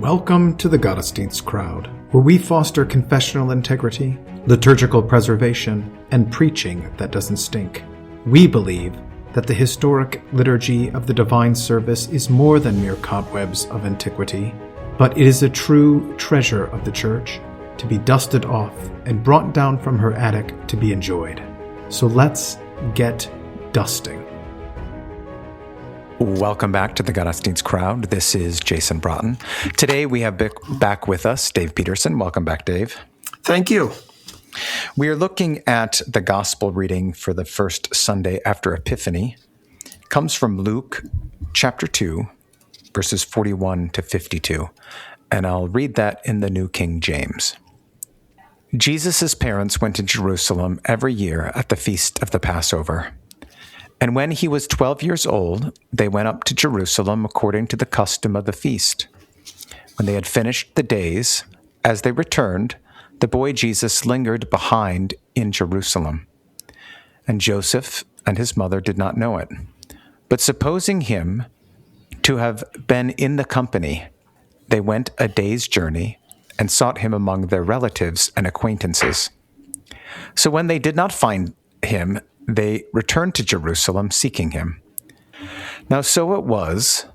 Welcome to the Gottesdienst crowd, where we foster confessional integrity, liturgical preservation, and preaching that doesn't stink. We believe that the historic liturgy of the divine service is more than mere cobwebs of antiquity, but it is a true treasure of the Church, to be dusted off and brought down from her attic to be enjoyed. So let's get dusting. Welcome back to the Gottesdienst crowd. This is Jason Broughton. Today we have back with us Dave Peterson. Welcome back, Dave. Thank you. We are looking at the gospel reading for the first Sunday after Epiphany. It comes from Luke chapter 2, verses 41 to 52. And I'll read that in the New King James. Jesus' parents went to Jerusalem every year at the feast of the Passover. And when he was 12 years old, they went up to Jerusalem according to the custom of the feast. When they had finished the days, as they returned, the boy Jesus lingered behind in Jerusalem. And Joseph and his mother did not know it. But supposing him to have been in the company, they went a day's journey and sought him among their relatives and acquaintances. So when they did not find him, they returned to Jerusalem seeking him. Now so it was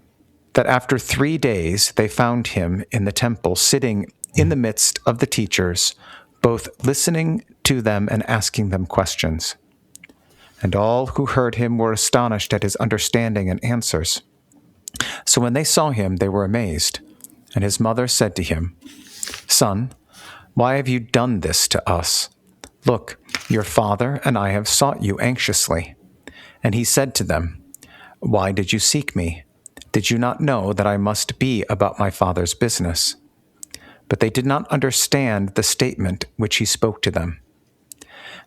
that after 3 days they found him in the temple, sitting in the midst of the teachers, both listening to them and asking them questions. And all who heard him were astonished at his understanding and answers. So when they saw him, they were amazed. And his mother said to him, "Son, why have you done this to us? Look, your father and I have sought you anxiously." And he said to them, "Why did you seek me? Did you not know that I must be about my father's business?" But they did not understand the statement which he spoke to them.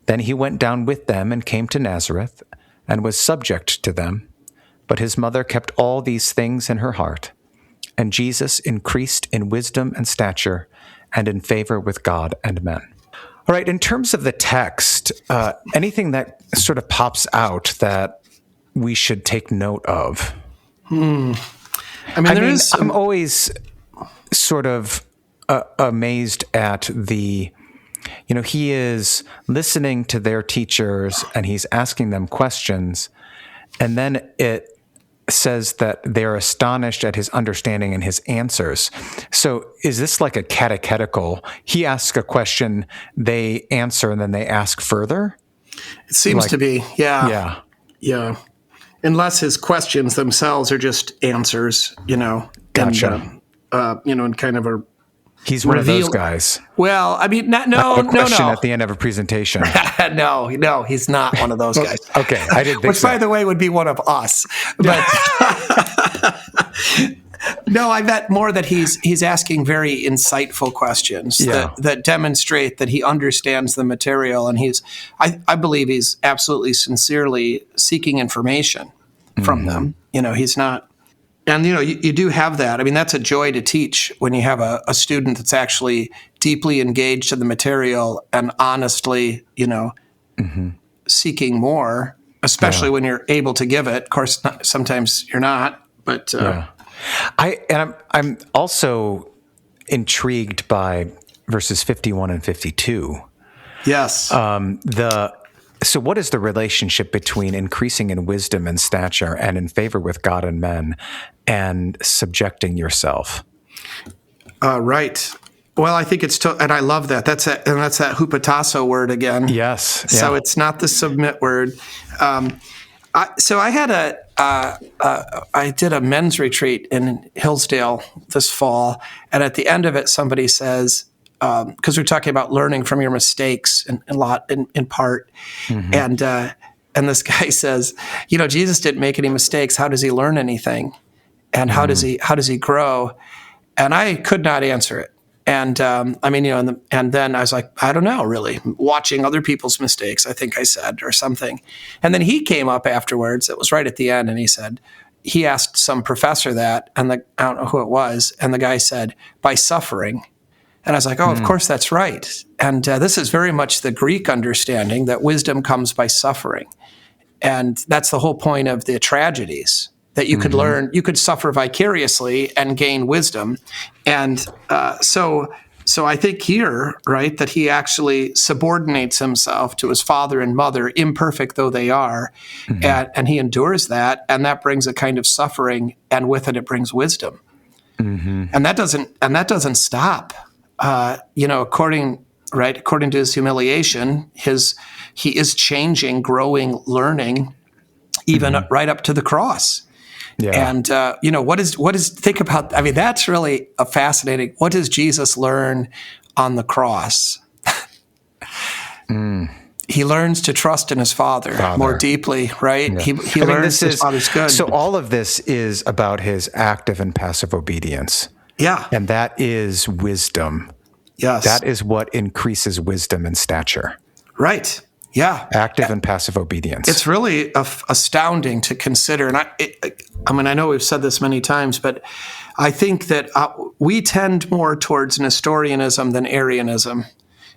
Then he went down with them and came to Nazareth, and was subject to them. But his mother kept all these things in her heart. And Jesus increased in wisdom and stature, and in favor with God and men. All right, in terms of the text, anything that sort of pops out that we should take note of? I'm always sort of amazed at he is listening to their teachers and he's asking them questions, and then it says that they're astonished at his understanding and his answers. So is this like a catechetical? He asks a question, they answer, and then they ask further? It seems to be, yeah. Unless his questions themselves are just answers, Gotcha. And kind of a He's one of those guys. Well, I mean, no. At the end of a presentation. No, he's not one of those guys. Okay, I didn't think Which, by the way, would be one of us. But no, I bet more that he's asking very insightful questions that demonstrate that he understands the material, and I believe he's absolutely sincerely seeking information from them. He's not. And, you do have that. I mean, that's a joy to teach when you have a student that's actually deeply engaged in the material and honestly, seeking more, especially when you're able to give it. Of course, sometimes you're not, but... I'm also intrigued by verses 51 and 52. Yes. So what is the relationship between increasing in wisdom and stature and in favor with God and men and subjecting yourself? Right. Well, I think and I love that. That's that hupotasso word again. Yes. Yeah. So it's not the submit word. I did a men's retreat in Hillsdale this fall, and at the end of it, somebody says, because we're talking about learning from your mistakes in part. Mm-hmm. And this guy says, Jesus didn't make any mistakes. How does he learn anything? And how does he grow? And I could not answer it. And and then I was like, I don't know, really. Watching other people's mistakes, I think I said, or something. And then he came up afterwards. It was right at the end, and he said, he asked some professor that, and I don't know who it was, and the guy said, by suffering. And I was like, of course, that's right. And this is very much the Greek understanding that wisdom comes by suffering. And that's the whole point of the tragedies. that you could learn, you could suffer vicariously and gain wisdom. And so I think here, right, that he actually subordinates himself to his father and mother, imperfect though they are, and he endures that, and that brings a kind of suffering, and with it brings wisdom. And that doesn't stop. According to his humiliation, he is changing, growing, learning, even right up to the cross. Yeah. And, think about, I mean, that's really a fascinating, what does Jesus learn on the cross? He learns to trust in his Father. More deeply, right? Yeah. He learns his Father's good. So all of this is about his active and passive obedience. Yeah. And that is wisdom. Yes. That is what increases wisdom and stature. Right. Yeah. Active and passive obedience. It's really astounding to consider. And I know we've said this many times, but I think that we tend more towards Nestorianism than Arianism.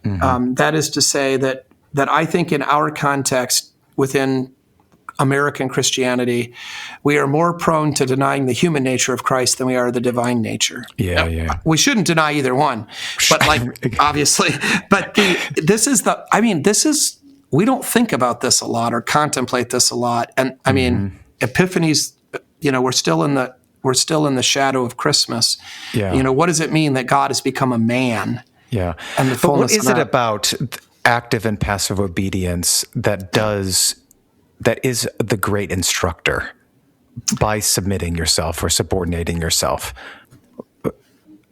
That is to say that I think in our context within American Christianity, we are more prone to denying the human nature of Christ than we are the divine nature. Yeah, now, yeah. We shouldn't deny either one, but obviously. But we don't think about this a lot or contemplate this a lot. And I mean, Epiphany's, we're still in the shadow of Christmas. Yeah. What does it mean that God has become a man? Yeah. And the but what fullness is it about active and passive obedience that is the great instructor by submitting yourself or subordinating yourself?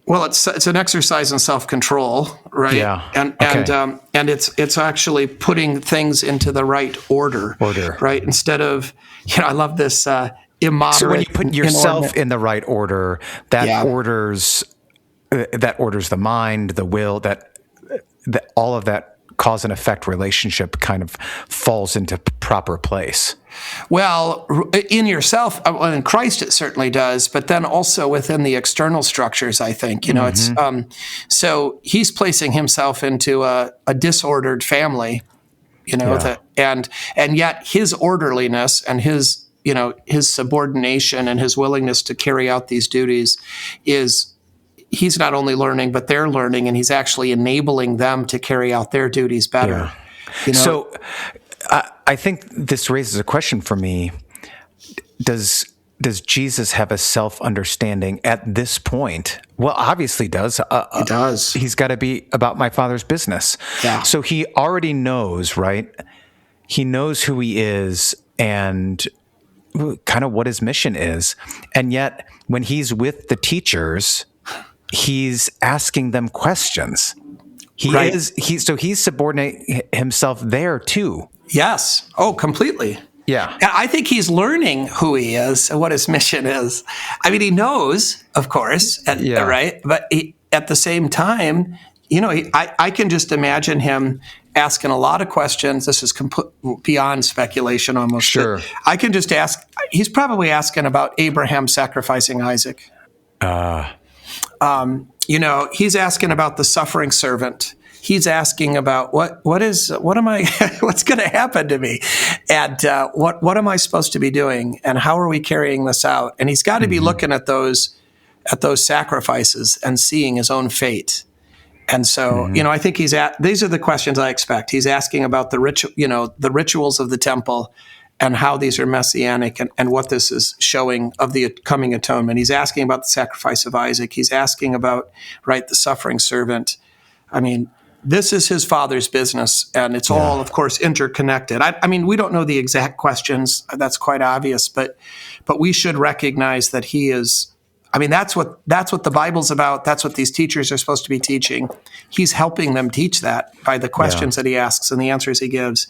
Well, it's an exercise in self-control, right? Yeah. And it's actually putting things into the right order. Right? Instead of, I love this immoderate. So when you put yourself in the right order, that orders the mind, the will, that all of that cause and effect relationship kind of falls into proper place. Well, in yourself, in Christ it certainly does, but then also within the external structures, I think, it's, so he's placing himself into a disordered family, and yet his orderliness and his subordination and his willingness to carry out these duties he's not only learning, but they're learning, and he's actually enabling them to carry out their duties better. Yeah. So I think this raises a question for me. Does Jesus have a self-understanding at this point? Well, obviously does. He does. He's got to be about my Father's business. Yeah. So he already knows, right? He knows who he is and kind of what his mission is. And yet when he's with the teachers, he's asking them questions. He's subordinating himself there too. Yes. Oh, completely. Yeah. And I think he's learning who he is and what his mission is. I mean, he knows, of course, right? But at the same time, I can just imagine him asking a lot of questions. This is beyond speculation almost. Sure. I can just ask, he's probably asking about Abraham sacrificing Isaac. He's asking about the suffering servant. He's asking about what's going to happen to me, and what am I supposed to be doing, and how are we carrying this out? And he's got to be looking at those sacrifices and seeing his own fate. And so, I think these are the questions I expect. He's asking about the rituals of the temple and how these are messianic and what this is showing of the coming atonement. He's asking about the sacrifice of Isaac. He's asking about, the suffering servant. I mean, this is his Father's business, and it's all, of course, interconnected. I mean, we don't know the exact questions. That's quite obvious, but we should recognize that he is. I mean, that's what the Bible's about. That's what these teachers are supposed to be teaching. He's helping them teach that by the questions that he asks and the answers he gives.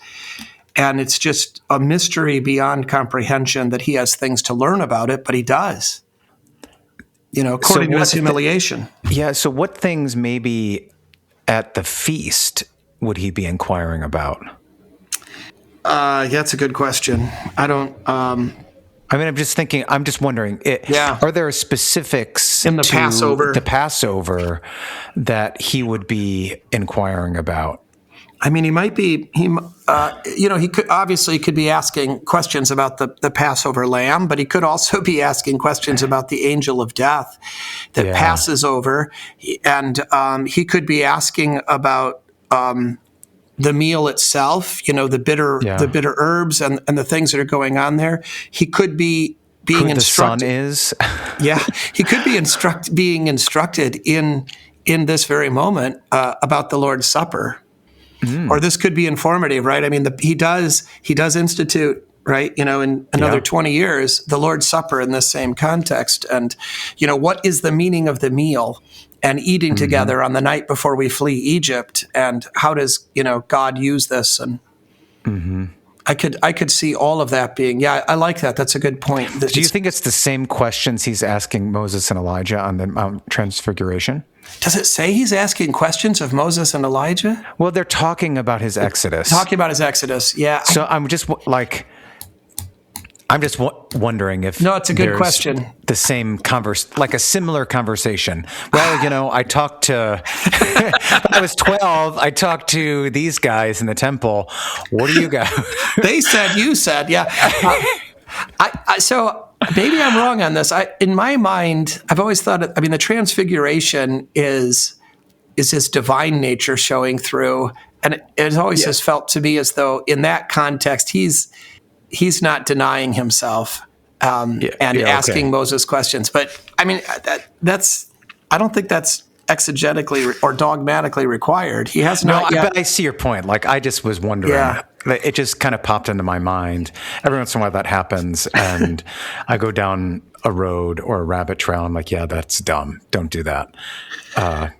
And it's just a mystery beyond comprehension that he has things to learn about it, but he does, according to his humiliation. So what things maybe at the feast would he be inquiring about? That's a good question. I don't... I'm just wondering, are there specifics in the Passover that he would be inquiring about? I mean, he might be, he could be asking questions about the Passover lamb, but he could also be asking questions about the angel of death that passes over. And he could be asking about the meal itself, the bitter herbs and the things that are going on there. He could be being instructed. The sun is. Yeah, he could be being instructed in this very moment about the Lord's Supper. Or this could be informative, right? I mean, he does institute, right? In another 20 years, the Lord's Supper in this same context. And, what is the meaning of the meal and eating together on the night before we flee Egypt? And how does, God use this? And I could see all of that being, I like that. That's a good point. Do you think it's the same questions he's asking Moses and Elijah on the Mount Transfiguration? Does it say he's asking questions of Moses and Elijah? Well, they're talking about his Exodus. Yeah. So I'm just wondering if it's a good question. The same like a similar conversation. Well, I talked to when I was 12. I talked to these guys in the temple. What do you guys? They said, you said, yeah. So maybe I'm wrong on this. In my mind, I've always thought, the Transfiguration is his divine nature showing through, and it always has felt to me as though in that context he's not denying himself asking Moses questions. But I don't think that's exegetically or dogmatically required. He has not yet. But I see your point. Like, I just was wondering. Yeah. It just kind of popped into my mind. Every once in a while that happens, and I go down a road or a rabbit trail. I'm like, that's dumb. Don't do that. I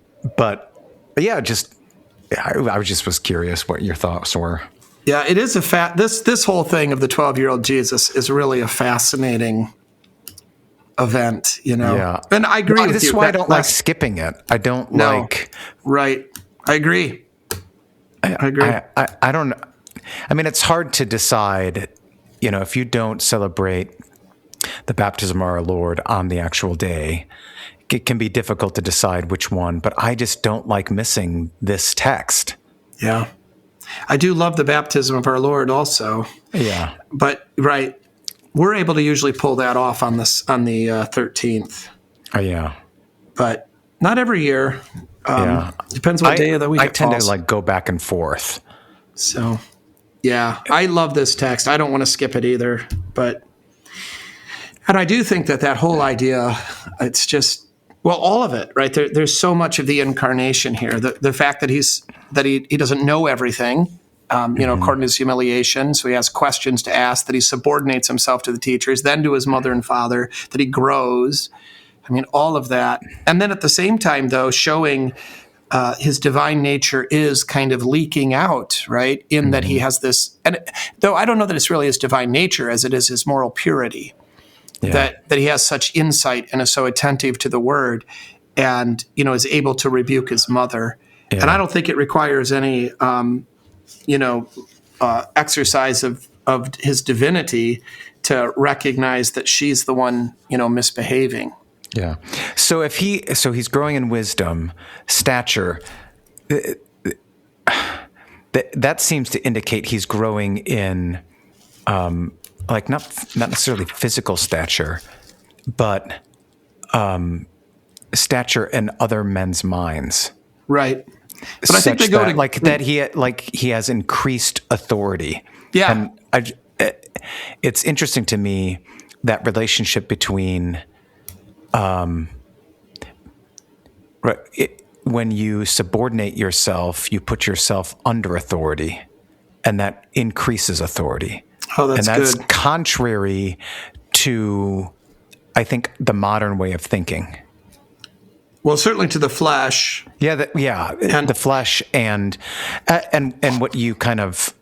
was curious what your thoughts were. Yeah, it is this whole thing of the 12-year-old Jesus is really a fascinating event, Yeah. And I agree with you. This is why I don't like skipping it. I don't like... Right. I agree. I agree. I don't... it's hard to decide, if you don't celebrate the baptism of our Lord on the actual day, it can be difficult to decide which one, but I just don't like missing this text. Yeah. I do love the baptism of our Lord also. Yeah. But, right, we're able to usually pull that off on the 13th. Oh, yeah. But not every year. Depends what day of the week it tend falls. To go back and forth. So, yeah, I love this text. I don't want to skip it either. And I do think that whole idea, it's just, all of it, right? There's so much of the incarnation here. The fact that he doesn't know everything, according to his humiliation. So he has questions to ask, that he subordinates himself to the teachers, then to his mother and father, that he grows. All of that. And then at the same time, though, showing his divine nature is kind of leaking out, right? In that he has this, and though I don't know that it's really his divine nature as it is his moral purity, that he has such insight and is so attentive to the word and, is able to rebuke his mother. Yeah. And I don't think it requires any, exercise of his divinity to recognize that she's the one, misbehaving. Yeah. So he's growing in wisdom, stature. That seems to indicate he's growing in, not necessarily physical stature, but stature in other men's minds. Right. But I think they go he has increased authority. Yeah. And it's interesting to me that relationship between. When you subordinate yourself, you put yourself under authority, and that increases authority. Oh, that's good. And that's contrary to, I think, the modern way of thinking. Well, certainly to the flesh. And the flesh and what you kind of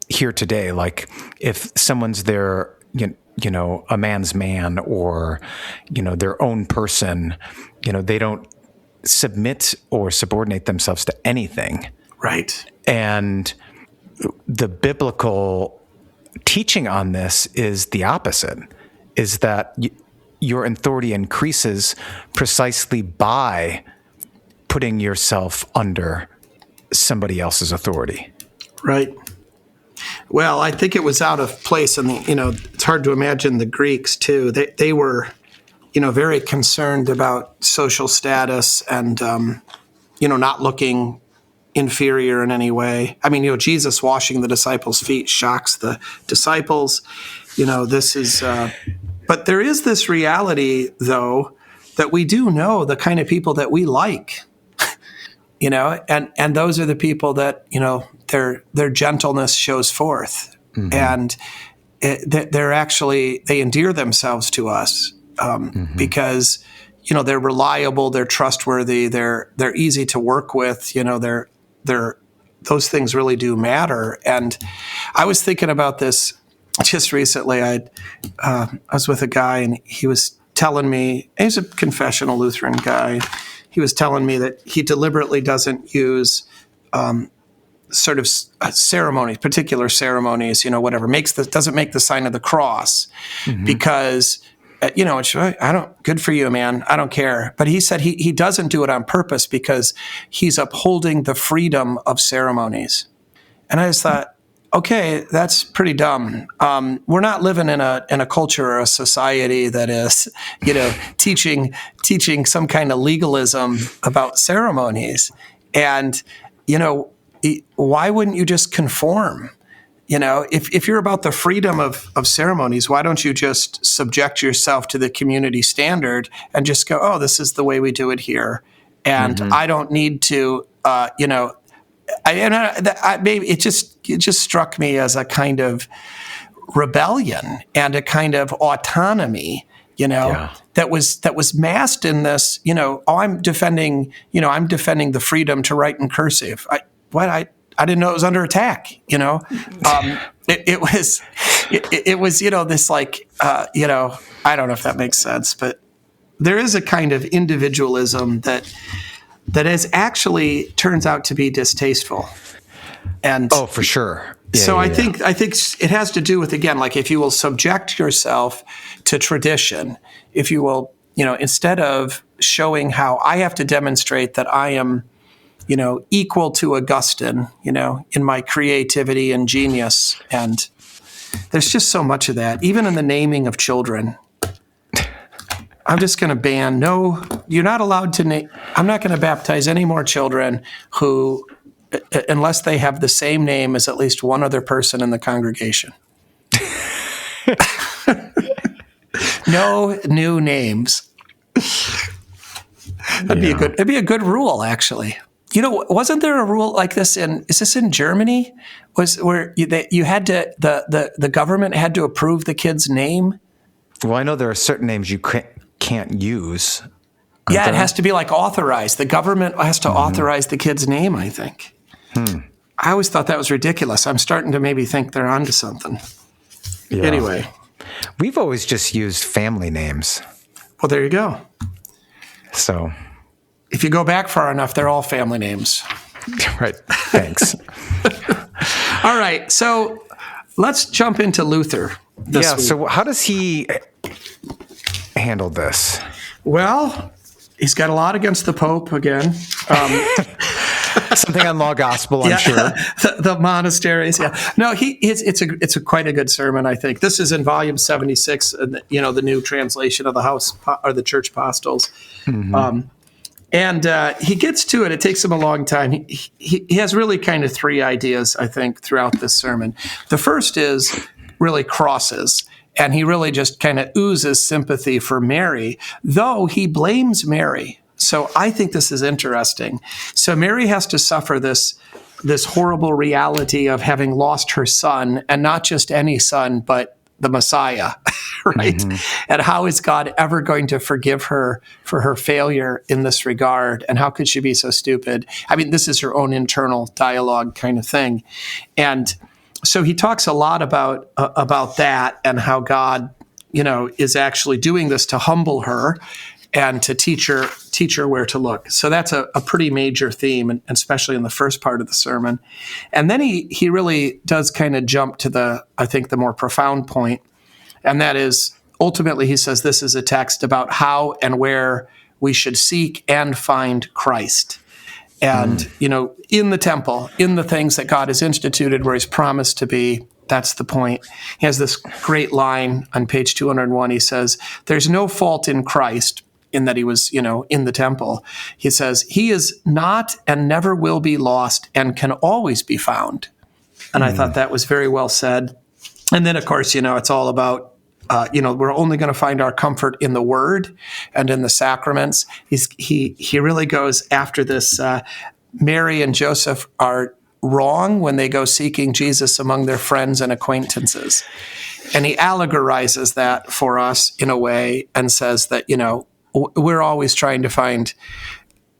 hear today, like if someone's there, a man's man or, their own person, they don't submit or subordinate themselves to anything. Right. And the biblical teaching on this is the opposite, is that your authority increases precisely by putting yourself under somebody else's authority. Right. Well, I think it was out of place, and it's hard to imagine the Greeks too. They were, very concerned about social status and not looking inferior in any way. I mean, Jesus washing the disciples' feet shocks the disciples. This is, but there is this reality though that we do know the kind of people that we like. And those are the people that, their gentleness shows forth. And they endear themselves to us because, they're reliable, they're trustworthy, they're easy to work with, those things really do matter. And I was thinking about this just recently. I was with a guy and he was telling me, he's a confessional Lutheran guy. He was telling me that he deliberately doesn't use sort of ceremonies, particular ceremonies, whatever, doesn't make the sign of the cross because, good for you, man. I don't care. But he said he doesn't do it on purpose because he's upholding the freedom of ceremonies. And I just thought, okay, that's pretty dumb. We're not living in a culture or a society that is, teaching some kind of legalism about ceremonies. And, why wouldn't you just conform? If you're about the freedom of ceremonies, why don't you just subject yourself to the community standard and just go, oh, this is the way we do it here. And I don't need to, maybe it just struck me as a kind of rebellion and a kind of autonomy, that was masked in this, I'm defending the freedom to write in cursive. I didn't know it was under attack, it was, this like, I don't know if that makes sense, but there is a kind of individualism that is actually turns out to be distasteful. And oh, for sure. Yeah, I think it has to do with, again, like if you will subject yourself to tradition, if you will, instead of showing how I have to demonstrate that I am, equal to Augustine, in my creativity and genius. And there's just so much of that, even in the naming of children. I'm just going to ban. No, you're not allowed to name. I'm not going to baptize any more children who, unless they have the same name as at least one other person in the congregation. No new names. It'd be a good rule, actually. Wasn't there a rule like this is this in Germany? Where you had to, the government had to approve the kid's name? Well, I know there are certain names you can't use. Yeah, it has to be like authorized. The government has to authorize the kid's name, I think. I always thought that was ridiculous. I'm starting to maybe think they're onto something. Yeah. Anyway. We've always just used family names. Well, there you go. So. If you go back far enough, they're all family names. Right. Thanks. All right. So let's jump into Luther this week. So how does he handle this? Well, he's got a lot against the Pope again. Something on law gospel, I'm sure. The monasteries, yeah. No, it's quite a good sermon, I think. This is in volume 76, the new translation of the House or the Church Apostles. And he gets to it. It takes him a long time. He has really kind of three ideas, I think, throughout this sermon. The first is really crosses. And he really just kind of oozes sympathy for Mary, though he blames Mary. So I think this is interesting. So Mary has to suffer this horrible reality of having lost her son, and not just any son, but the Messiah, right? And how is God ever going to forgive her for her failure in this regard? And how could she be so stupid? I mean, this is her own internal dialogue kind of thing. And so he talks a lot about that and how God, is actually doing this to humble her and to teach her where to look. So that's a pretty major theme, and especially in the first part of the sermon. And then he really does kind of jump to I think the more profound point, and that is ultimately he says this is a text about how and where we should seek and find Christ. And, in the temple, in the things that God has instituted where he's promised to be, that's the point. He has this great line on page 201. He says, there's no fault in Christ in that he was, in the temple. He says, he is not and never will be lost and can always be found. And I thought that was very well said. And then, of course, it's all about, we're only going to find our comfort in the Word and in the sacraments. He really goes after this. Mary and Joseph are wrong when they go seeking Jesus among their friends and acquaintances. And he allegorizes that for us in a way and says that, we're always trying to find,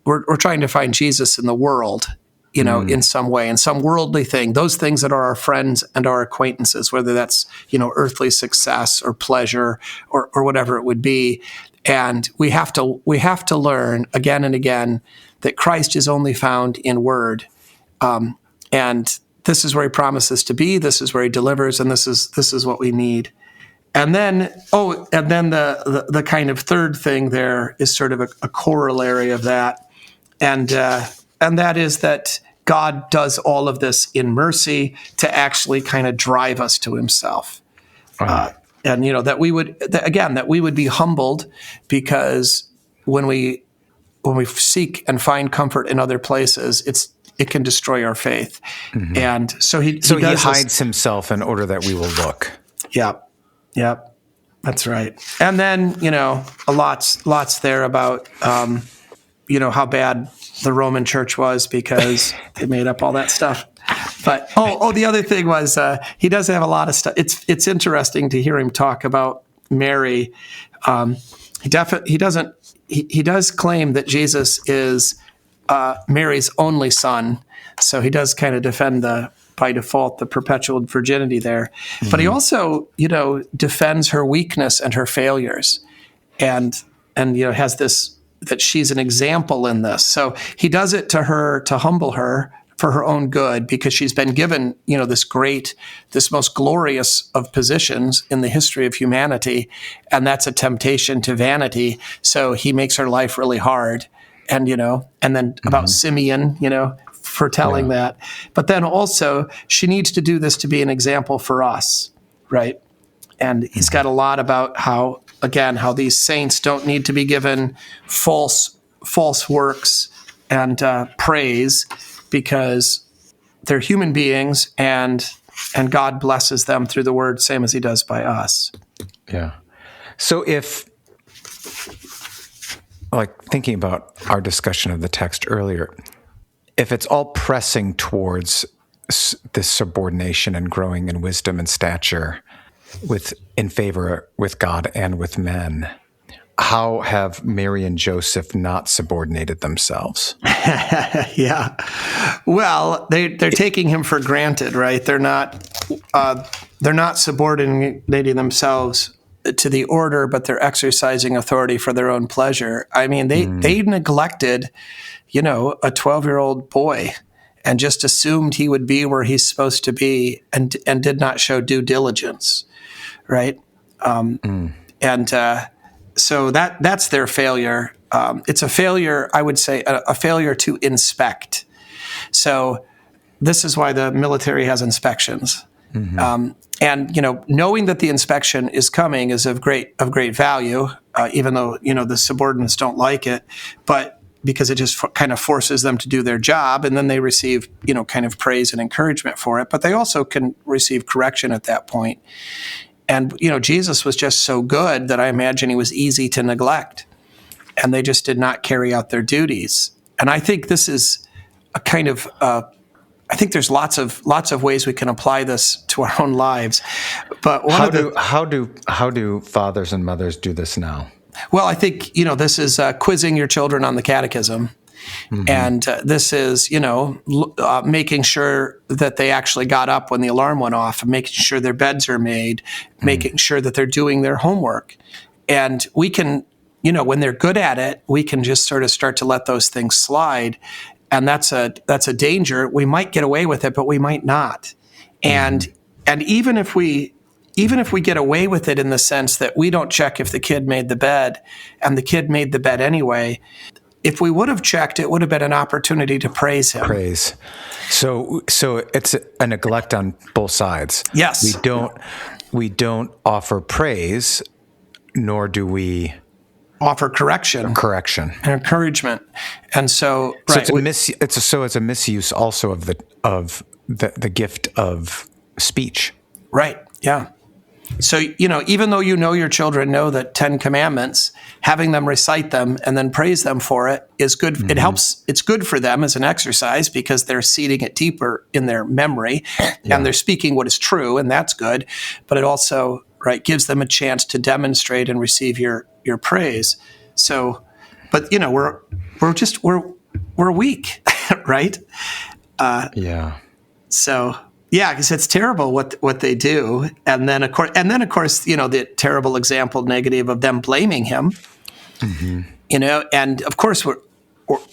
we're trying to find Jesus in the world, in some way, in some worldly thing, those things that are our friends and our acquaintances, whether that's, earthly success or pleasure or whatever it would be. And we have to learn again and again that Christ is only found in word. And this is where he promises to be, this is where he delivers, and this is what we need. And then, the kind of third thing there is sort of a corollary of that. And that is that God does all of this in mercy to actually kind of drive us to himself. And, that we would be humbled, because when we seek and find comfort in other places, it can destroy our faith. Mm-hmm. And so he hides himself in order that we will look. Yep. That's right. And then, lots there about, how bad the Roman Church was because they made up all that stuff. But, the other thing was he does have a lot of stuff. It's interesting to hear him talk about Mary. He does claim that Jesus is Mary's only son. So he does kind of defend by default, the perpetual virginity there. Mm-hmm. But he also, defends her weakness and her failures, and has this, that she's an example in this. So he does it to her, to humble her for her own good, because she's been given, this most glorious of positions in the history of humanity, and that's a temptation to vanity. So he makes her life really hard. And, and then about Simeon, foretelling that. But then also, she needs to do this to be an example for us, right? And he's got a lot about how these saints don't need to be given false works and praise, because they're human beings, and God blesses them through the word, same as he does by us. Yeah. So thinking about our discussion of the text earlier, if it's all pressing towards this subordination and growing in wisdom and stature in favor with God and with men, how have Mary and Joseph not subordinated themselves? Yeah. Well, they're taking him for granted, right? They're not subordinating themselves to the order, but they're exercising authority for their own pleasure. I mean, they neglected, a 12-year-old boy, and just assumed he would be where he's supposed to be, and did not show due diligence, right? So that's their failure. It's a failure, I would say, a failure to inspect. So this is why the military has inspections. Mm-hmm. And knowing that the inspection is coming is of great value, even though the subordinates don't like it, but because it just kind of forces them to do their job, and then they receive kind of praise and encouragement for it. But they also can receive correction at that point. And Jesus was just so good that I imagine he was easy to neglect, and they just did not carry out their duties. And I think this is a kind of I think there's lots of ways we can apply this to our own lives. But how do fathers and mothers do this now? Well, I think this is quizzing your children on the catechism, and this is making sure that they actually got up when the alarm went off, and making sure their beds are made, making sure that they're doing their homework. And we can, when they're good at it, we can just sort of start to let those things slide. And that's a danger. We might get away with it, but we might not. And even if we get away with it in the sense that we don't check if the kid made the bed, and the kid made the bed anyway, if we would have checked, it would have been an opportunity to praise him. Praise. So it's a neglect on both sides. Yes. We don't offer praise, nor do we offer correction and encouragement. And so, it's a misuse also of the gift of speech. Right. Yeah. So, even though your children know the 10 Commandments, having them recite them and then praise them for it is good. Mm-hmm. It helps. It's good for them as an exercise because they're seeding it deeper in their memory and they're speaking what is true, and that's good. But it also, gives them a chance to demonstrate and receive your praise. So, but we're weak, right? So. Yeah, because it's terrible what they do, and then of course, the terrible example, negative of them blaming him. Mm-hmm. And of course,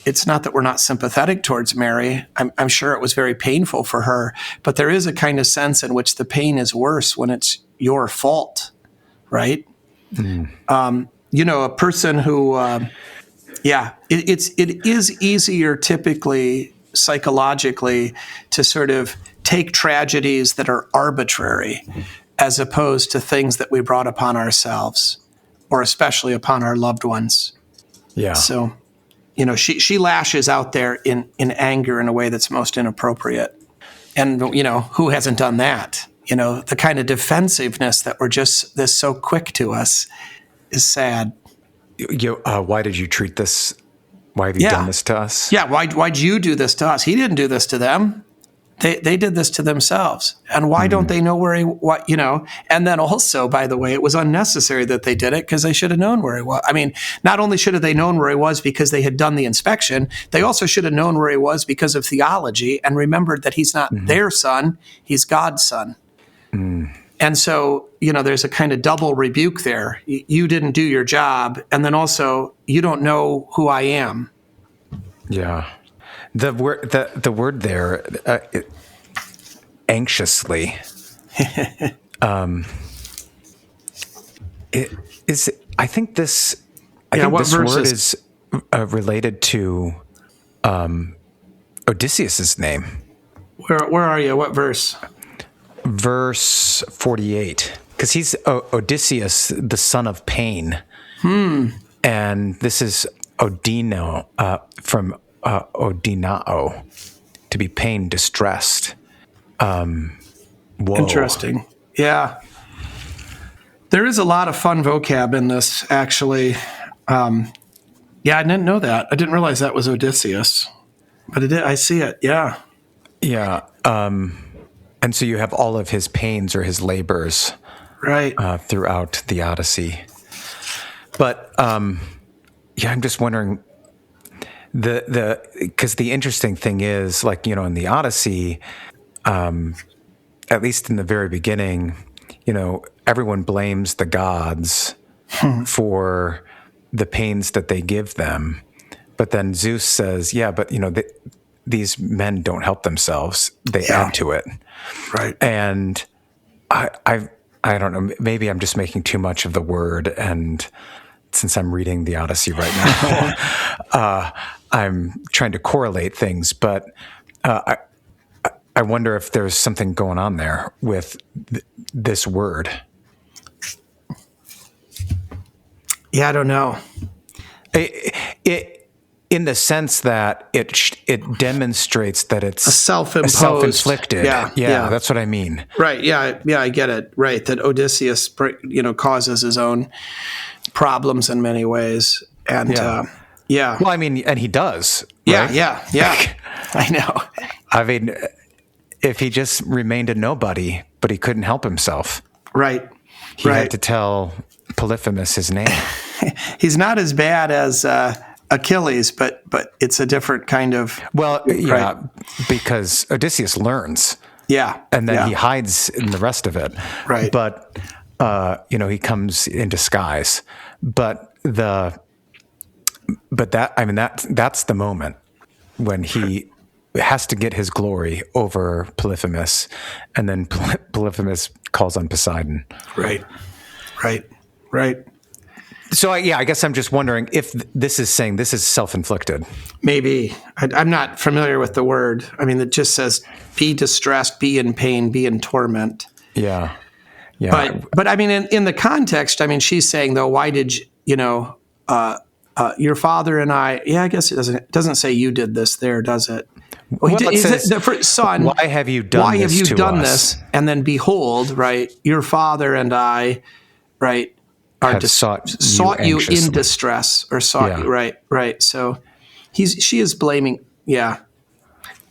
it's not that we're not sympathetic towards Mary. I'm sure it was very painful for her, but there is a kind of sense in which the pain is worse when it's your fault, right? Mm-hmm. A person who, it is easier typically psychologically to sort of take tragedies that are arbitrary as opposed to things that we brought upon ourselves or especially upon our loved ones. Yeah. So, she lashes out there in anger in a way that's most inappropriate. And, who hasn't done that? The kind of defensiveness that we're just this so quick to us is sad. Why did you treat this? Why have you done this to us? Yeah. Why'd you do this to us? He didn't do this to them. They did this to themselves. And why don't they know where and then also, by the way, it was unnecessary that they did it because they should have known where he was. I mean, not only should have they known where he was because they had done the inspection, they also should have known where he was because of theology and remembered that he's not their son, he's God's son. Mm. And so, there's a kind of double rebuke there. You didn't do your job. And then also, you don't know who I am. Yeah. The word there, anxiously, I think this word is related to Odysseus's name. Where are you? What verse? Verse 48, because he's Odysseus, the son of pain. And this is Odino from Odinao, to be pain, distressed. Interesting. Yeah. There is a lot of fun vocab in this, actually. I didn't know that. I didn't realize that was Odysseus. But I see it, yeah. Yeah. And so you have all of his pains or his labors throughout the Odyssey. But, I'm just wondering, because the interesting thing is, in the Odyssey, at least in the very beginning, everyone blames the gods for the pains that they give them. But then Zeus says, but these men don't help themselves; they add to it. Right. And I don't know. Maybe I'm just making too much of the word, and since I'm reading the Odyssey right now, I'm trying to correlate things, but I wonder if there's something going on there with this word. Yeah, I don't know. It in the sense that it demonstrates that it's a self-inflicted. Yeah, that's what I mean. Right. Yeah, I get it. Right, that Odysseus, causes his own problems in many ways, and Well, I mean, and he does. Right? Yeah. I know. I mean, if he just remained a nobody, but he couldn't help himself. Right. He had to tell Polyphemus his name. He's not as bad as Achilles, but it's a different kind of. Well, because Odysseus learns. Yeah. And then he hides in the rest of it. Right. But, he comes in disguise. But that's the moment when he has to get his glory over Polyphemus, and then Polyphemus calls on Poseidon. Right. So I guess I'm just wondering if this is saying this is self-inflicted. Maybe. I'm not familiar with the word. I mean, it just says, be distressed, be in pain, be in torment. Yeah. Yeah. But I mean, in the context, I mean, she's saying, though, why did your father and I, I guess it doesn't say you did this there, does it? Well, it says, son, why have you done this? And then behold, right, your father and I, right, have sought you in distress, or sought you, right. So she is blaming, yeah,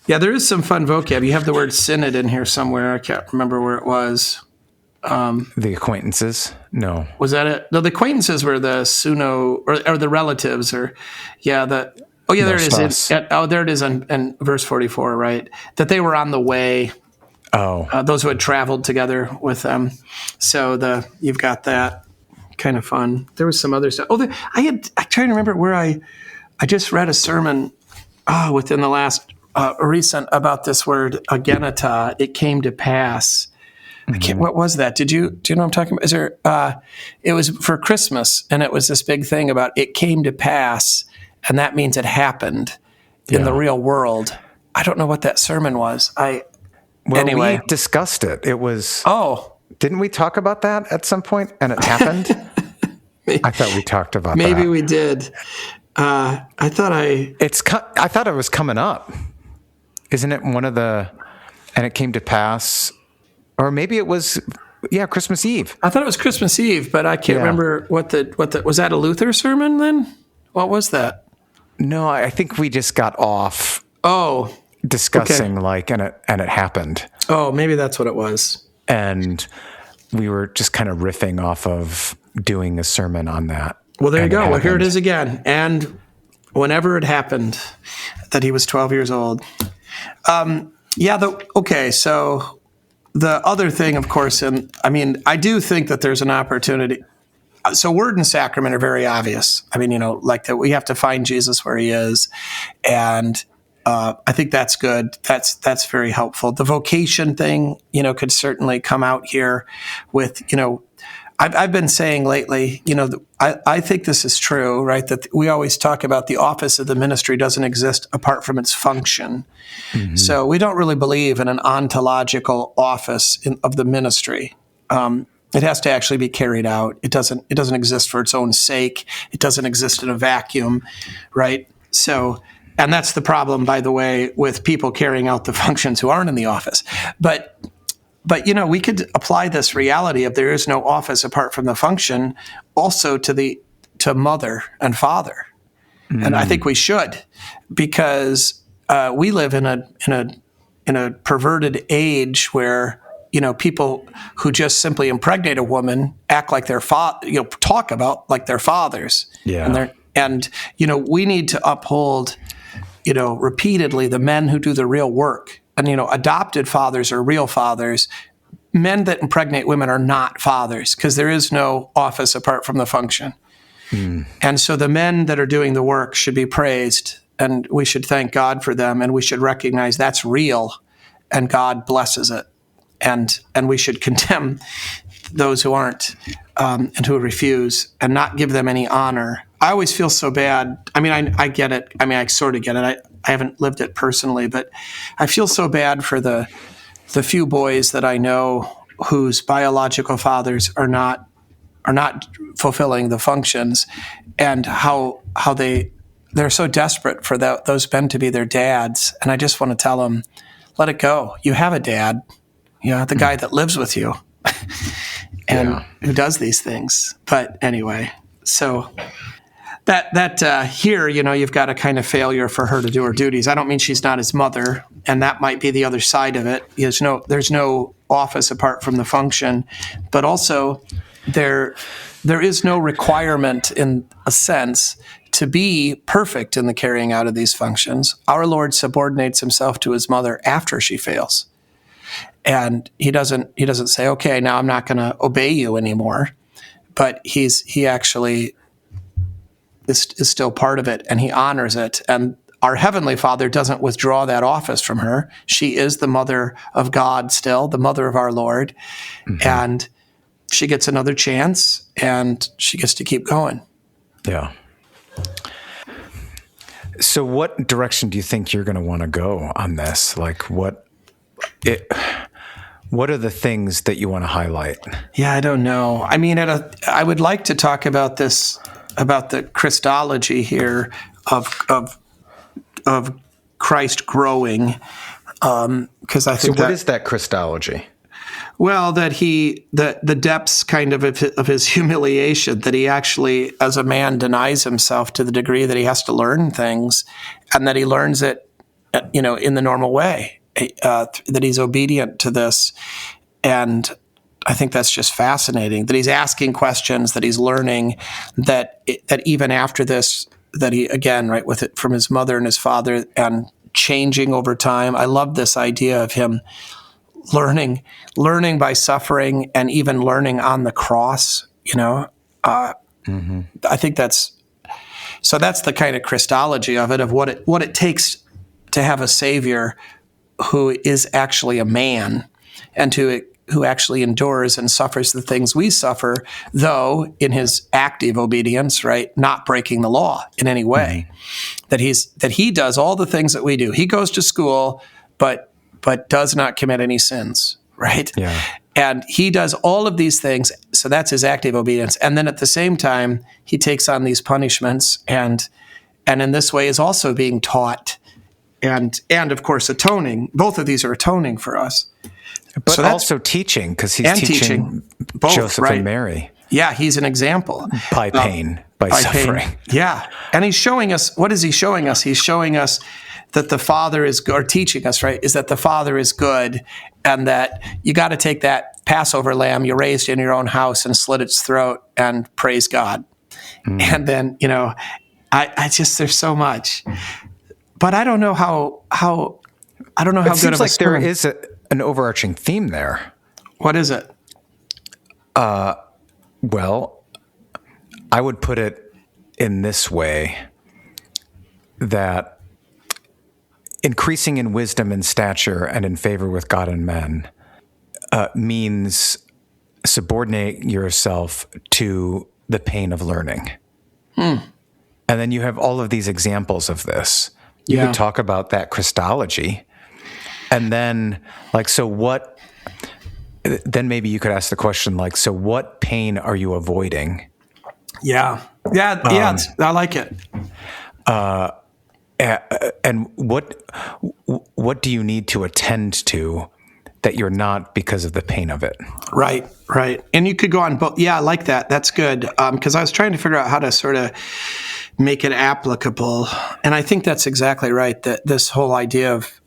there is some fun vocab. You have the word synod in here somewhere. I can't remember where it was. The acquaintances? No. Was that it? No, the acquaintances were the suno, or the relatives, or, there it is. There it is in verse 44, right? That they were on the way. Those who had traveled together with them. So you've got that. Kind of fun. There was some other stuff. I'm trying to remember where I just read a sermon within the last recent about this word agenita. It came to pass. What was that? Do you know what I'm talking about? Is there? It was for Christmas, and it was this big thing about it came to pass, and that means it happened in the real world. I don't know what that sermon was. Anyway, we discussed it. It was. Didn't we talk about that at some point? And it happened? I thought we talked about that. Maybe we did. I thought it was coming up. Isn't it one of the, and it came to pass, or maybe it was, Christmas Eve. I thought it was Christmas Eve, but I can't remember what the, was that a Luther sermon then? What was that? No, I think we just got off. Discussing and it happened. Oh, maybe that's what it was. And we were just kind of riffing off of doing a sermon on that. Well, there you go. Well, here it is again. And whenever it happened, that he was 12 years old. So the other thing, of course, I do think that there's an opportunity. So word and sacrament are very obvious. I mean, like that we have to find Jesus where he is. And I think that's good. That's very helpful. The vocation thing, could certainly come out here with, I've been saying lately, I think this is true, right? That we always talk about the office of the ministry doesn't exist apart from its function. Mm-hmm. So we don't really believe in an ontological office of the ministry. It has to actually be carried out. It doesn't exist for its own sake. It doesn't exist in a vacuum, right? So, and that's the problem, by the way, with people carrying out the functions who aren't in the office. But we could apply this reality of there is no office apart from the function also to mother and father. Mm. And I think we should, because we live in a perverted age where people who just simply impregnate a woman act like their talk about like their fathers. Yeah. And we need to uphold repeatedly the men who do the real work. And, adopted fathers are real fathers. Men that impregnate women are not fathers, because there is no office apart from the function. Mm. And so the men that are doing the work should be praised, and we should thank God for them, and we should recognize that's real, and God blesses it. And we should condemn those who aren't, and who refuse, and not give them any honor. I always feel so bad. I mean, I get it. I mean, I sort of get it. I haven't lived it personally, but I feel so bad for the few boys that I know whose biological fathers are not fulfilling the functions, and how they're so desperate for those men to be their dads. And I just want to tell them, let it go. You have a dad, the guy that lives with you and who does these things. But anyway, so that here, you've got a kind of failure for her to do her duties. I don't mean she's not his mother, and that might be the other side of it. There's no office apart from the function, but also there is no requirement, in a sense, to be perfect in the carrying out of these functions. Our Lord subordinates himself to his mother after she fails, and he doesn't say, "Okay, now I'm not going to obey you anymore," but he actually is still part of it, and he honors it. And our Heavenly Father doesn't withdraw that office from her. She is the mother of God still, the mother of our Lord. Mm-hmm. And she gets another chance, and she gets to keep going. Yeah. So what direction do you think you're going to want to go on this? Like what are the things that you want to highlight? Yeah, I don't know. I mean, I would like to talk about this, about the Christology here of Christ growing, because I think what is that Christology? Well, that the depths kind of his humiliation, that he actually, as a man, denies himself to the degree that he has to learn things, and that he learns it, in the normal way, that he's obedient to this. And I think that's just fascinating, that he's asking questions, that he's learning, that even after this, that he, again, right, with it from his mother and his father and changing over time. I love this idea of him learning by suffering, and even learning on the cross, I think that's the kind of Christology of it, of what it takes to have a Savior who is actually a man, and who actually endures and suffers the things we suffer, though in his active obedience, right, not breaking the law in any way. That he does all the things that we do. He goes to school, but does not commit any sins, right? Yeah. And he does all of these things, so that's his active obedience. And then at the same time, he takes on these punishments, and in this way is also being taught, and of course atoning. Both of these are atoning for us. But so also teaching, because he's teaching both, Joseph, right, and Mary. Yeah, he's an example. By pain, by suffering. Pain. Yeah. And he's showing us, what is he showing us? He's showing us that the Father is good, or teaching us, right, is that the Father is good, and that you got to take that Passover lamb you raised in your own house and slit its throat and praise God. And then, I just, there's so much. But I don't know how I don't know how good of a sermon. It seems like there is an overarching theme there. What is it? Well, I would put it in this way, that increasing in wisdom and stature and in favor with God and men means subordinate yourself to the pain of learning. And then you have all of these examples of this. You could talk about that Christology. And then, then maybe you could ask the question, so what pain are you avoiding? Yeah. I like it. And what do you need to attend to that you're not because of the pain of it? Right. And you could go on both. Yeah, I like that. That's good. Because I was trying to figure out how to sort of make it applicable. And I think that's exactly right, that this whole idea of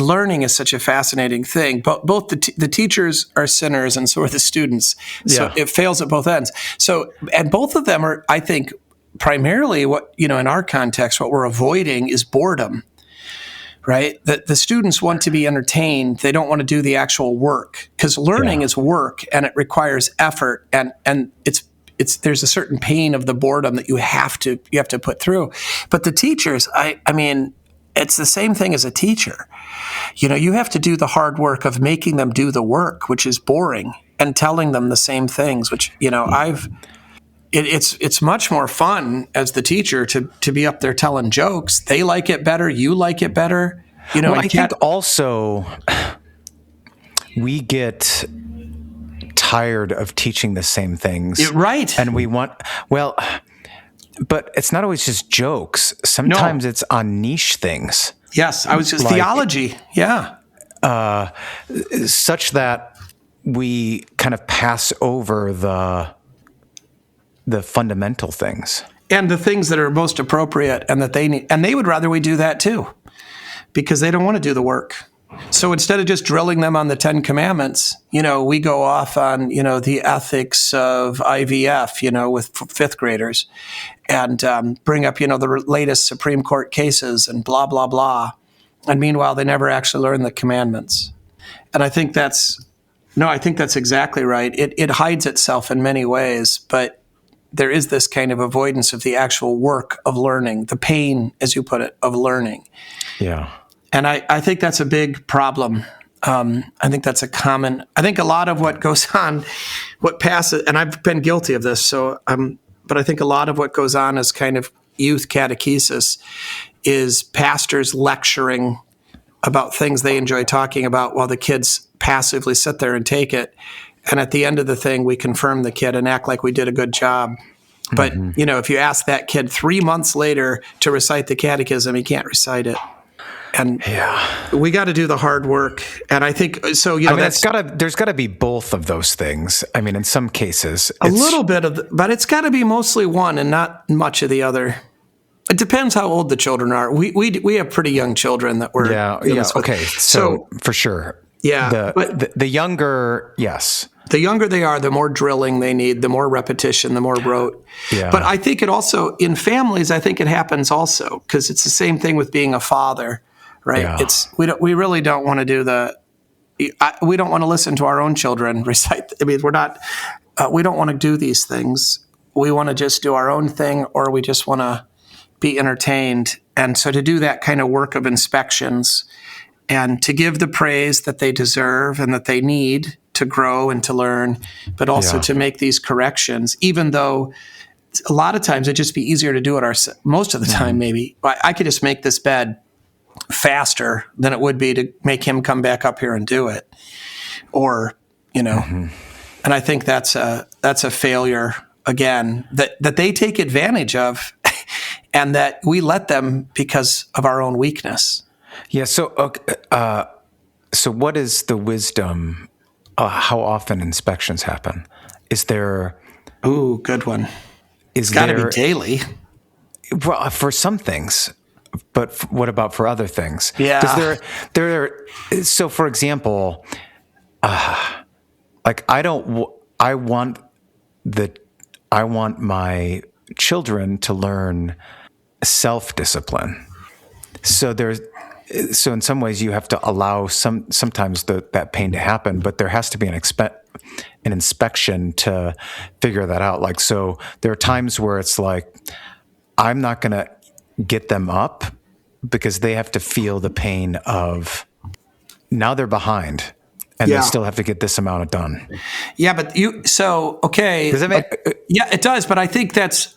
learning is such a fascinating thing. But both the teachers are sinners, and so are the students. So it fails at both ends. So, and both of them are, I think, primarily what, in our context, what we're avoiding is boredom, right? That the students want to be entertained. They don't want to do the actual work, because learning is work, and it requires effort, and there's a certain pain of the boredom that you have to put through. But the teachers, I mean, it's the same thing as a teacher. You have to do the hard work of making them do the work, which is boring, and telling them the same things, which, It's much more fun as the teacher to be up there telling jokes. They like it better. You like it better. I think also we get tired of teaching the same things. Right. And we want, but it's not always just jokes. Sometimes it's on niche things. Yes. I was just theology. Yeah. Such that we kind of pass over the fundamental things, and the things that are most appropriate, and that they need, and they would rather we do that too, because they don't want to do the work. So instead of just drilling them on the 10 Commandments, we go off on, the ethics of IVF, with fifth graders, and bring up, the latest Supreme Court cases and blah, blah, blah. And meanwhile, they never actually learn the commandments. And I think that's exactly right. It hides itself in many ways, but there is this kind of avoidance of the actual work of learning, the pain, as you put it, of learning. Yeah. And I think that's a big problem. I think a lot of what goes on, what passes, and I've been guilty of this, so I'm But I think a lot of what goes on as kind of youth catechesis is pastors lecturing about things they enjoy talking about while the kids passively sit there and take it. And at the end of the thing, we confirm the kid and act like we did a good job. But, if you ask that kid 3 months later to recite the catechism, he can't recite it. And we got to do the hard work. And I think so. There's got to be both of those things. I mean, in some cases, a little bit of, but it's got to be mostly one and not much of the other. It depends how old the children are. We have pretty young children that we're okay. So for sure, but the younger, yes. The younger they are, the more drilling they need, the more repetition, the more rote. Yeah. But I think it also, in families, I think it happens also, because it's the same thing with being a father, right? Yeah. We really don't want to do we don't want to listen to our own children recite. I mean, we don't want to do these things. We want to just do our own thing, or we just want to be entertained. And so to do that kind of work of inspections and to give the praise that they deserve and that they need to grow and to learn, but also to make these corrections, even though a lot of times it'd just be easier to do it most of the time, maybe. I could just make this bed faster than it would be to make him come back up here and do it. Or, and I think that's a failure, again, that they take advantage of and that we let them because of our own weakness. Yeah, so what is the wisdom? How often inspections happen? Is there? Ooh, good one. It's got to be daily. Well, for some things, but what about for other things? Yeah. Because so for example, like I want my children to learn self-discipline. So in some ways you have to allow sometimes that pain to happen, but there has to be an inspection to figure that out. Like, so there are times where it's like, I'm not going to get them up because they have to feel the pain of now they're behind and they still have to get this amount done. Yeah, but okay. Does that make? Yeah, it does. But I think that's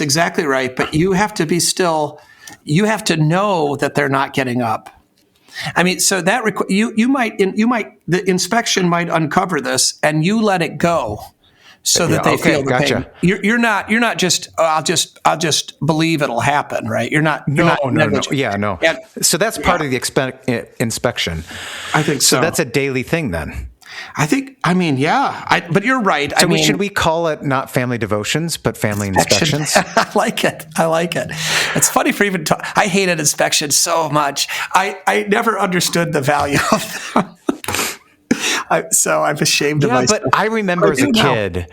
exactly right. But you have to be still. You have to know that they're not getting up. I mean, so that the inspection might uncover this, and you let it go, so that they feel the pain. You're not just I'll just believe it'll happen, right? You're not. No. Yeah, no. And, so that's part of the inspection. I think so. So that's a daily thing then. But you're right. So should we call it not family devotions, but family inspections? I like it. It's funny for even I hated inspections so much. I never understood the value of them. So I'm ashamed of myself. But I remember as a kid,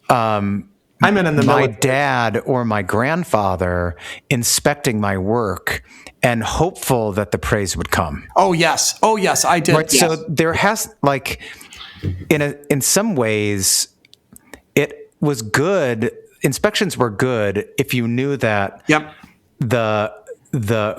my dad or my grandfather inspecting my work and hopeful that the praise would come. Oh yes, I did. Right. Yes. So there has in some ways it was good. Inspections were good if you knew that the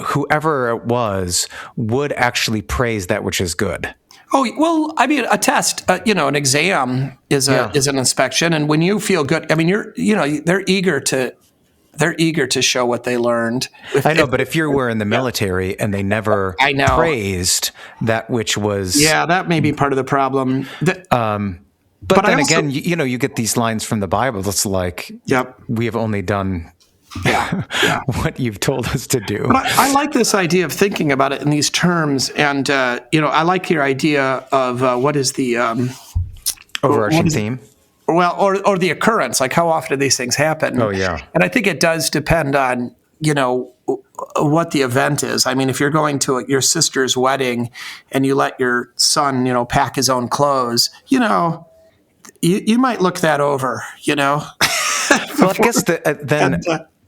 whoever it was would actually praise that which is good. Oh, well, I mean, a test, an exam is an inspection. And when you feel good, I mean, they're eager to show what they learned. But if you were in the military and they never praised that which was... Yeah, that may be part of the problem. But then again, you get these lines from the Bible that's like, we have only done... what you've told us to do. But I like this idea of thinking about it in these terms, and I like your idea of what is the overarching theme. Well, or the occurrence, like how often do these things happen? Oh yeah, and I think it does depend on what the event is. I mean, if you're going to your sister's wedding and you let your son pack his own clothes, you might look that over. Well, I guess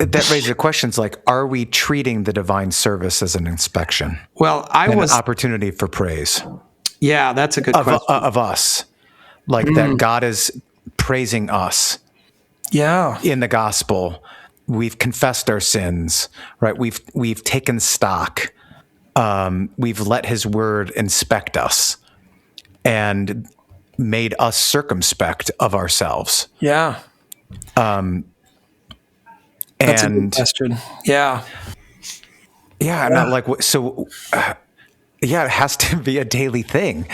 that raises questions like, are we treating the divine service as an inspection? Well, an opportunity for praise. Yeah, that's a good question. Of us. Like that God is praising us. Yeah. In the gospel. We've confessed our sins, right? We've taken stock. We've let his word inspect us and made us circumspect of ourselves. Yeah. That's a good question. Yeah. Yeah, I'm not like, so, yeah, it has to be a daily thing.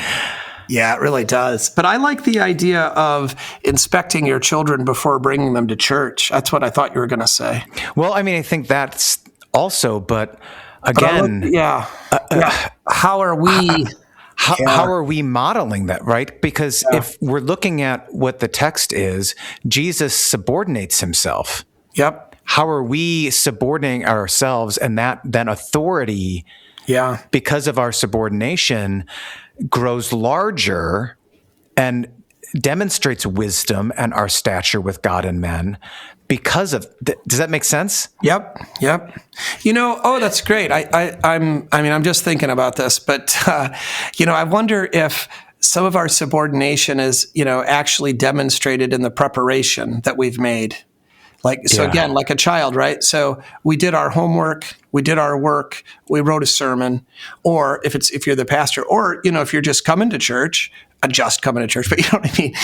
Yeah, it really does. But I like the idea of inspecting your children before bringing them to church. That's what I thought you were going to say. Well, I mean, I think that's also, but again, how are we... How are we modeling that, right? Because if we're looking at what the text is, Jesus subordinates himself. Yep. How are we subordinating ourselves, and that then authority, because of our subordination, grows larger and demonstrates wisdom and our stature with God and men because of does that make sense? Yep. That's great. I'm just thinking about this, but I wonder if some of our subordination is, actually demonstrated in the preparation that we've made. Again, like a child, right? So we did our homework, we did our work, we wrote a sermon, or if you're the pastor, or, if you're just coming to church, but you know what I mean?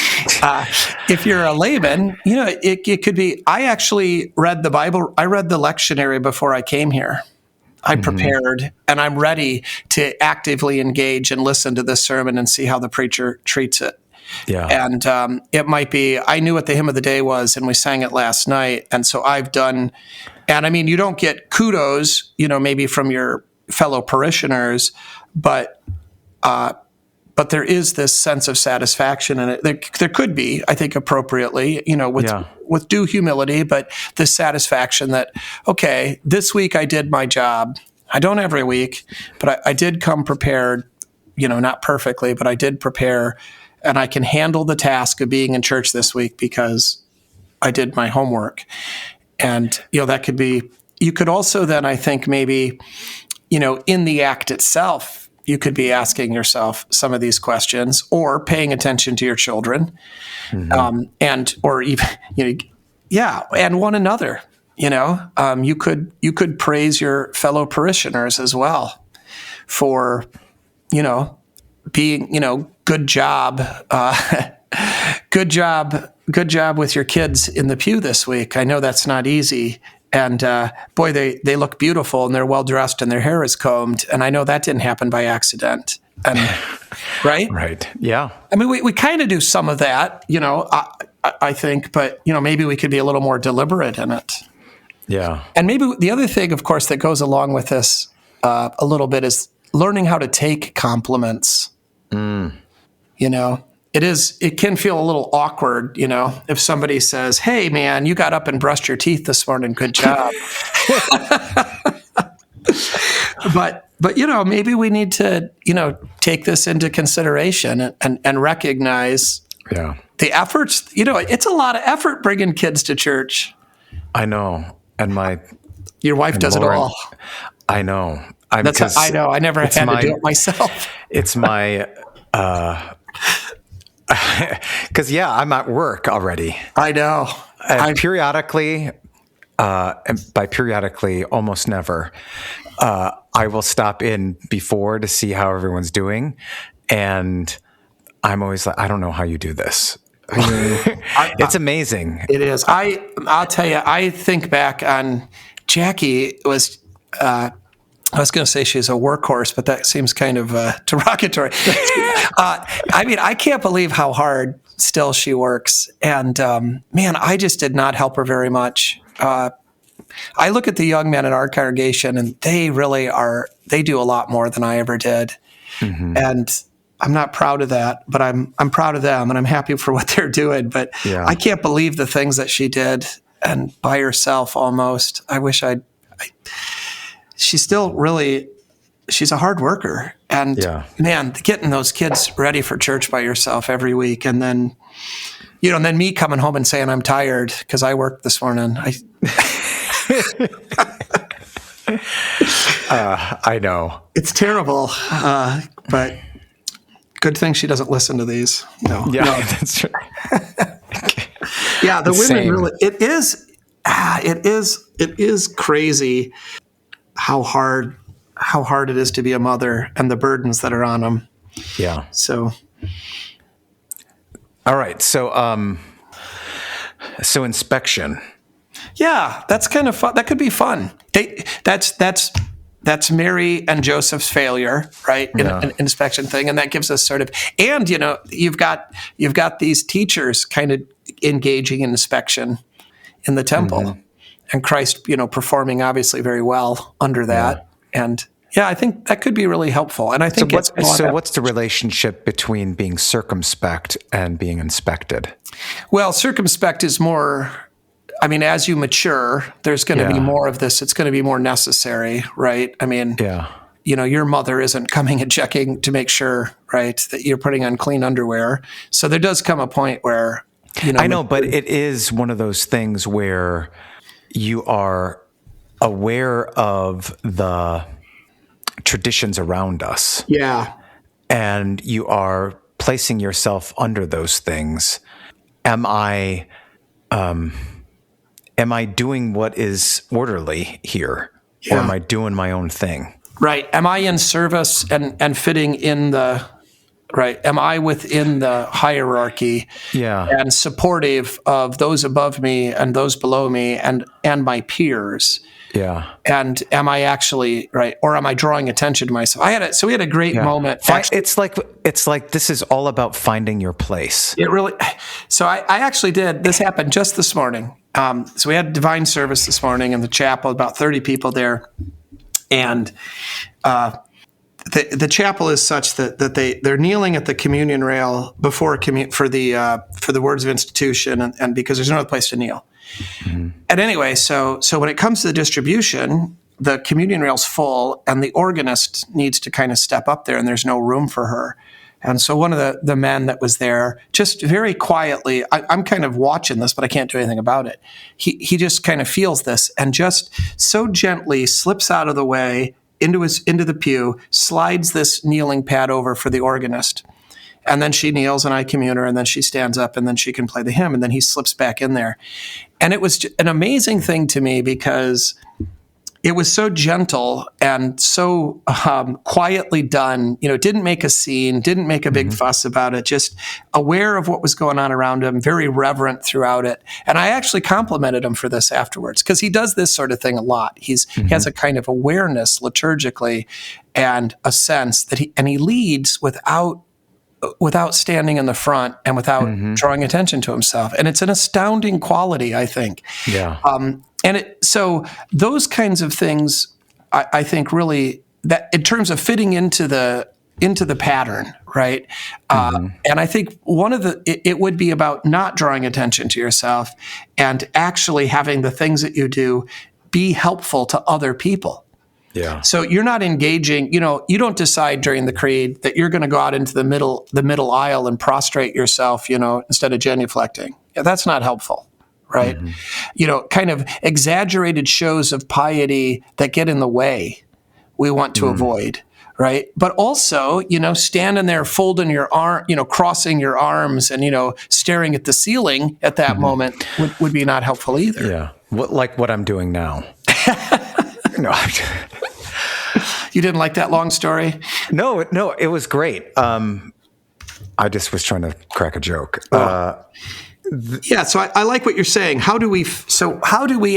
If you're a layman, it could be, I actually read the Bible, I read the lectionary before I came here. I prepared, and I'm ready to actively engage and listen to this sermon and see how the preacher treats it. Yeah. And it might be, I knew what the hymn of the day was, and we sang it last night. And so I've done, and I mean, you don't get kudos, maybe from your fellow parishioners, but there is this sense of satisfaction in it. There could be, I think, appropriately, with due humility, but the satisfaction that, okay, this week I did my job. I don't every week, but I did come prepared, not perfectly, but I did prepare. And I can handle the task of being in church this week because I did my homework. And, that could be, you could also then, I think, maybe, in the act itself, you could be asking yourself some of these questions or paying attention to your children, or even, and one another, you could praise your fellow parishioners as well for, being, good job with your kids in the pew this week. I know that's not easy. And boy, they look beautiful, and they're well dressed, and their hair is combed. And I know that didn't happen by accident. And right? Right. Yeah. I mean, we kind of do some of that, I think, but maybe we could be a little more deliberate in it. Yeah. And maybe the other thing, of course, that goes along with this a little bit is learning how to take compliments. It can feel a little awkward, if somebody says, "Hey man, you got up and brushed your teeth this morning. Good job." But maybe we need to, take this into consideration and recognize the efforts. It's a lot of effort bringing kids to church. I know. And your wife does Lauren, it all. I know. I know. I never had to do it myself. It's my, because I'm at work already. I know. Periodically, and by periodically, almost never, I will stop in before to see how everyone's doing. And I'm always like, I don't know how you do this. It's amazing. It is. I'll tell you, I think back on Jackie was, I was going to say she's a workhorse, but that seems kind of derogatory. I can't believe how hard still she works. And man, I just did not help her very much. I look at the young men in our congregation, and they really they do a lot more than I ever did. And I'm not proud of that, but I'm proud of them, and I'm happy for what they're doing. But I can't believe the things that she did, and by herself almost. I wish she's still she's a hard worker. And man, getting those kids ready for church by yourself every week. And then, and then me coming home and saying, I'm tired because I worked this morning. I know. It's terrible. But good thing she doesn't listen to these. No. Yeah, that's right. The women really, it is crazy how hard it is to be a mother and the burdens that are on them. Yeah. So. All right. So, So inspection. Yeah, that's kind of fun. That could be fun. That's Mary and Joseph's failure, right? In an inspection thing, and that gives us sort of, and you've got these teachers kind of engaging in inspection in the temple, and Christ, performing obviously very well under that, and I think that could be really helpful. And I think what's the relationship between being circumspect and being inspected? Well, circumspect is more. I mean, as you mature, there's going to be more of this. It's going to be more necessary, right? I mean, your mother isn't coming and checking to make sure, right, that you're putting on clean underwear. So there does come a point where, I know, but it is one of those things where you are aware of the traditions around us. Yeah. And you are placing yourself under those things. Am I doing what is orderly here? Or am I doing my own thing? Right. Am I in service and fitting in the right? Am I within the hierarchy and supportive of those above me and those below me and my peers? Yeah. And am I actually right, or am I drawing attention to myself? We had a great moment. It's like this is all about finding your place. It really. So I actually did. This happened just this morning. So we had divine service this morning in the chapel. About 30 people there, and the chapel is such that they're kneeling at the communion rail before for the words of institution, and because there's no other place to kneel. Mm-hmm. And anyway, so when it comes to the distribution, the communion rail's full, and the organist needs to kind of step up there, and there's no room for her. And so one of the men that was there, just very quietly, I'm kind of watching this, but I can't do anything about it. He just kind of feels this, and just so gently slips out of the way into the pew, slides this kneeling pad over for the organist. And then she kneels and I commune her, and then she stands up and then she can play the hymn, and then he slips back in there. And it was an amazing thing to me because it was so gentle and so quietly done. Didn't make a scene, didn't make a big fuss about it, just aware of what was going on around him, very reverent throughout it. And I actually complimented him for this afterwards, because he does this sort of thing a lot. He has a kind of awareness liturgically and a sense that he leads without standing in the front and without drawing attention to himself. And it's an astounding quality, I think. Yeah. So those kinds of things, I think really, that in terms of fitting into the pattern, right? And I think it would be about not drawing attention to yourself and actually having the things that you do be helpful to other people. Yeah. So you're not engaging, you don't decide during the creed that you're going to go out into the middle aisle and prostrate yourself, instead of genuflecting. Yeah, that's not helpful, right? Kind of exaggerated shows of piety that get in the way, we want to avoid, right? But also, standing there folding your arm, crossing your arms and, staring at the ceiling at that moment would be not helpful either. Yeah. What I'm doing now. No, you didn't like that long story? No, it was great. I just was trying to crack a joke. Yeah, so I like what you're saying. How do we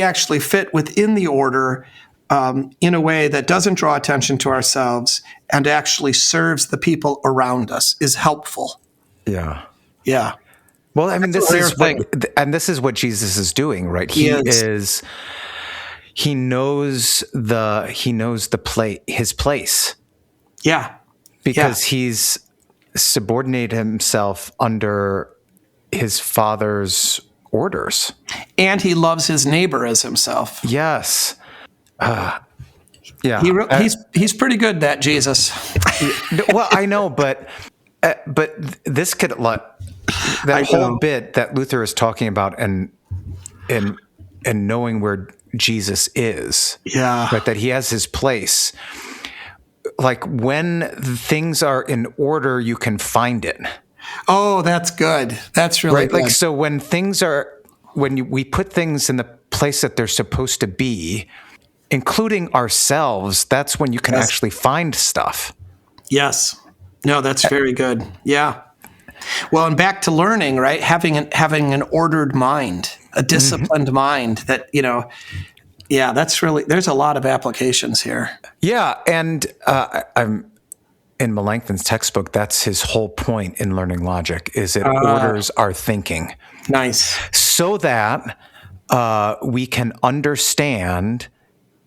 actually fit within the order in a way that doesn't draw attention to ourselves and actually serves the people around us, is helpful? Yeah. Yeah. Well, I mean, this is what Jesus is doing, right? He knows his place. Yeah. Because he's subordinated himself under his Father's orders. And he loves his neighbor as himself. Yes. He's pretty good, that Jesus. Well, I know, but this could that whole bit that Luther is talking about and knowing where Jesus is, right, that he has his place. Like when things are in order, you can find it. Oh, that's good. That's really good. Like, so when we put things in the place that they're supposed to be, including ourselves, that's when you can actually find stuff. Yes. No, that's very good. Yeah. Well, and back to learning, right? Having an ordered mind. a disciplined mind that, there's a lot of applications here. Yeah. And I'm in Melanchthon's textbook. That's his whole point in learning logic, is it orders our thinking. Nice. So that we can understand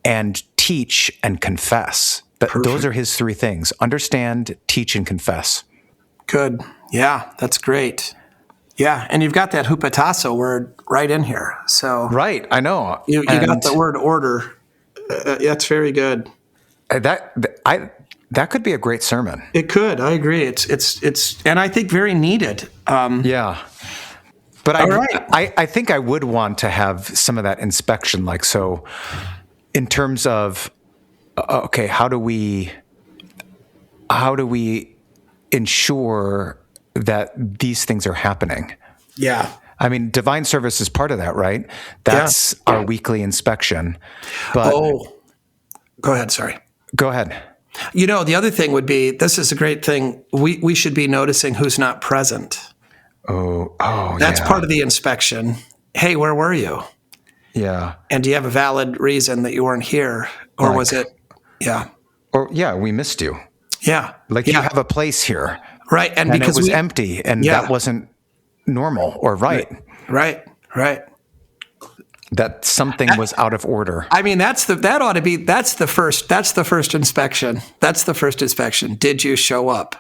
and teach and confess. Those are his three things: understand, teach, and confess. Good. Yeah, that's great. Yeah, and you've got that hupotasso word right in here. So right, I know. You got the word order. That's very good. That could be a great sermon. It could. I agree. It's and I think very needed. Yeah. But I think I would want to have some of that inspection, like, so in terms of, okay, how do we ensure that these things are happening? Yeah. I mean, divine service is part of that, right? That's our weekly inspection. But go ahead. Sorry. Go ahead. The other thing would be, this is a great thing. We should be noticing who's not present. That's part of the inspection. Hey, where were you? Yeah. And do you have a valid reason that you weren't here? Or was it, Or, we missed you. Yeah. Like, you have a place here. Right. And because it was empty, and that wasn't normal or right. Right. That something was out of order. I mean, that's the first inspection. That's the first inspection. Did you show up?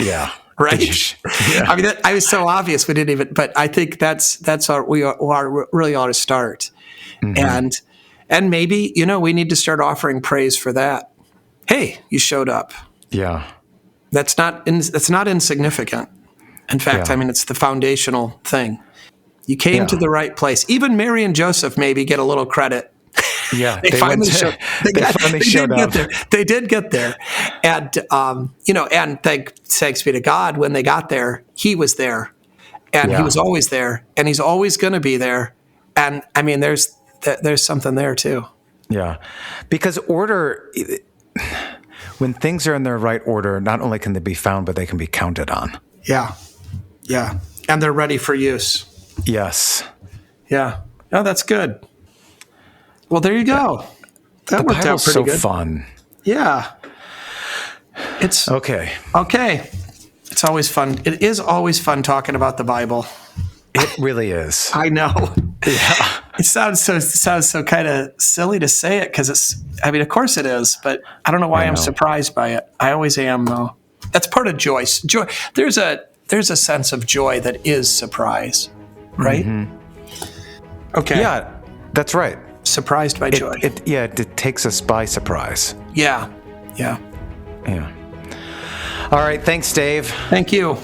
Yeah. Right. Yeah. I mean, I was so obvious we didn't even. But I think that's we really ought to start, and maybe we need to start offering praise for that. Hey, you showed up. Yeah. That's not insignificant. In fact, I mean, it's the foundational thing. You came to the right place. Even Mary and Joseph maybe get a little credit. Yeah, they finally showed up. They did get there, and and thanks be to God, when they got there, He was there, and He was always there, and He's always going to be there. And I mean, there's something there too. Yeah, because order, when things are in their right order, not only can they be found, but they can be counted on. Yeah, and they're ready for use. Yes. Yeah. Oh, that's good. Well, there you go. That worked out pretty good. So fun. Yeah. It's okay. It's always fun. It is always fun talking about the Bible. It really is. I know. Yeah. It sounds so kind of silly to say it, because it's. I mean, of course it is, but I don't know why I'm surprised by it. I always am, though. That's part of joy. Joy. There's a sense of joy that is surprise, right? Mm-hmm. Okay. Yeah, that's right. Surprised by joy. It takes us by surprise. Yeah. All right. Thanks, Dave. Thank you.